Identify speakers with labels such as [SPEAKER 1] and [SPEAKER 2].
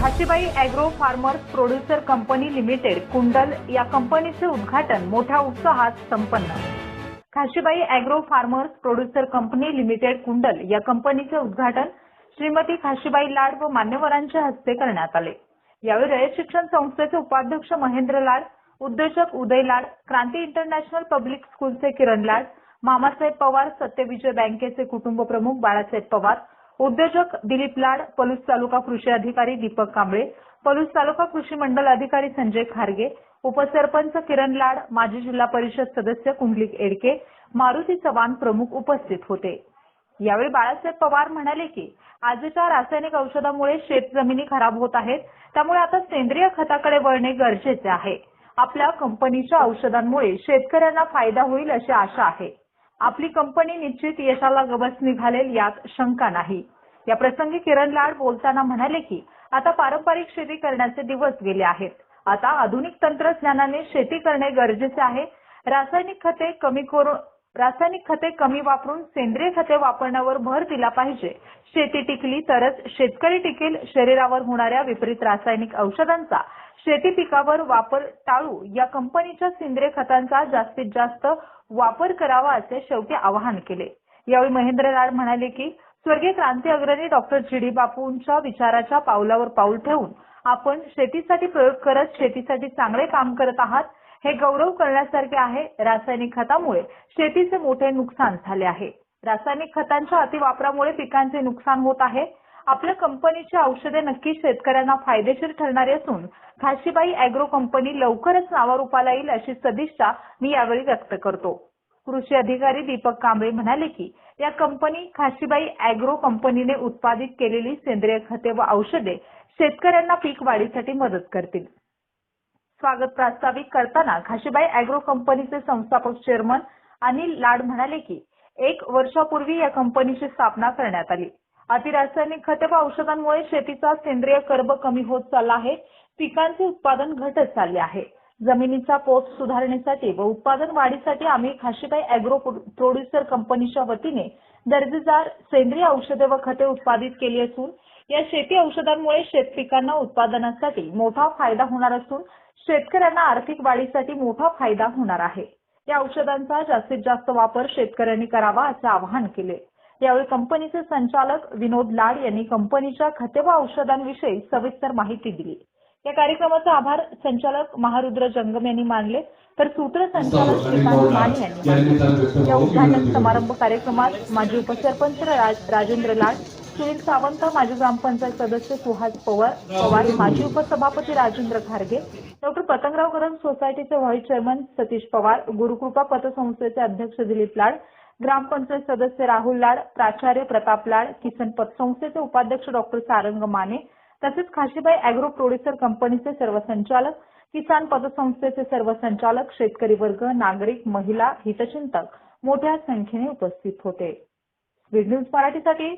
[SPEAKER 1] खाशीबाई agro farmers producer company limited Kundal या कंपनीचे उद्घाटन मोठ्या उत्साहात संपन्न। Khashibai agro farmers producer company limited Kundal या कंपनीचे उद्घाटन श्रीमती खाशीबाई लाड व मान्यवरांच्या हस्ते करण्यात आले। यावेळी रयत शिक्षण संस्थेचे उपाध्यक्ष महेंद्र लाड, उद्योजक उदय लाड, क्रांती इंटरनॅशनल पब्लिक स्कूलचे किरण लाड, मामासाहेब पवार, सत्यविजय बँकेचे कुटुंब प्रमुख बाळासाहेब पवार, उद्योजक दिलीप लाड, पलूस तालुका कृषी अधिकारी दीपक कांबळे, पलूस तालुका कृषी मंडल अधिकारी संजय खारगे, उपसरपंच किरण लाड, माजी जिल्हा परिषद सदस्य कुंडलिक एडके, मारुती चव्हाण प्रमुख उपस्थित होते। यावेळी बाळासाहेब पवार म्हणाले की आजच्या रासायनिक औषधामुळे शेतजमिनी खराब होत आहेत, त्यामुळे आता सेंद्रिय खताकडे वळणे गरजेचे आहे। आपल्या कंपनीच्या औषधांमुळे शेतकऱ्यांना फायदा होईल अशी आशा आहे। आपली कंपनी निश्चित यशाला गवसणी घालेल यात शंका नाही। या प्रसंगी किरण लाड बोलताना म्हणाले की आता पारंपरिक शेती करण्याचे दिवस गेले आहेत। आता आधुनिक तंत्रज्ञानाने शेती करणे गरजेचे आहे। रासायनिक खते कमी वापरून सेंद्रिय खते वापरण्यावर भर दिला पाहिजे। शेती टिकली तरच शेतकरी टिकेल। शरीरावर होणाऱ्या विपरीत रासायनिक औषधांचा शेती पिकावर वापर टाळू या कंपनीच्या सेंद्रिय खतांचा जास्तीत जास्त वापर करावा असे शेवटी आवाहन केले। यावेळी महेंद्र लाड म्हणाले की स्वर्गीय क्रांती अग्रणी डॉक्टर जी.डी. बापूंच्या विचाराच्या पावलावर पाऊल ठेवून आपण शेतीसाठी प्रयोग करत शेतीसाठी चांगले काम करत आहात, हे गौरव करण्यासारखे आहे। रासायनिक खतामुळे शेतीचे मोठे नुकसान झाले आहे। रासायनिक खतांच्या अतिवापरामुळे पिकांचे नुकसान होत आहे। आपल्या कंपनीची औषधे नक्की शेतकऱ्यांना फायदेशीर ठरणारी असून खाशीबाई ॲग्रो कंपनी लवकरच नावारूपाला येईल अशी सदिच्छा मी यावेळी व्यक्त करतो। कृषी अधिकारी दीपक कांबळे म्हणाले की या कंपनी खाशीबाई ॲग्रो कंपनीने उत्पादित केलेली सेंद्रिय खते व औषधे शेतकऱ्यांना पीक वाढीसाठी मदत करतील। स्वागत प्रास्ताविक करताना खाशीबाई ॲग्रो कंपनीचे संस्थापक चेअरमन अनिल लाड म्हणाले की 1 वर्षापूर्वी या कंपनीची स्थापना करण्यात आली। अतिरासायनिक खते व औषधांमुळे शेतीचा सेंद्रिय कर्ब कमी होत चालला आहे। पिकांचे उत्पादन घटत चालले आहे। जमिनीचा पोत सुधारण्यासाठी व उत्पादन वाढीसाठी आम्ही खाशीबाई ॲग्रो प्रोड्युसर कंपनीच्या वतीने दर्जेदार सेंद्रिय औषधे व खते उत्पादित केली असून या शेती औषधांमुळे शेतपिकांना उत्पादनासाठी मोठा फायदा होणार असून शेतकऱ्यांना आर्थिक वाढीसाठी मोठा फायदा होणार आहे। या औषधांचा जास्तीत जास्त वापर शेतकऱ्यांनी करावा असे आवाहन केले। यावेळी कंपनीचे संचालक विनोद लाड यांनी कंपनीच्या खते व औषधांविषयी सविस्तर माहिती दिली। या कार्यक्रमाचा आभार संचालक महारुद्र जंगम यांनी मानले, तर सूत्रसंचालक श्रीकांत माने यांनी मानले। या उद्घाटन समारंभ कार्यक्रमात माजी उपसरपंच राजेंद्र लाड, सुनील सावंत, माजी ग्रामपंचायत सदस्य सुहास पवार, माजी उपसभापती राजेंद्र खारगे, डॉक्टर पतंगराव कदम सोसायटीचे व्हाईस चेअरमन सतीश पवार, गुरुकृपा पतसंस्थेचे अध्यक्ष दिलीप लाड, ग्रामपंचायत सदस्य राहुल लाड, प्राचार्य प्रताप लाड, किसन पतसंस्थेचे उपाध्यक्ष डॉक्टर सारंग माने, तसेच खाशीबाई ॲग्रो प्रोड्युसर कंपनीचे सर्व संचालक, किसान पतसंस्थेचे सर्व संचालक, शेतकरी वर्ग, नागरिक, महिला, हितचिंतक मोठ्या संख्येने उपस्थित होते। स्पीड न्यूज मराठीसाठी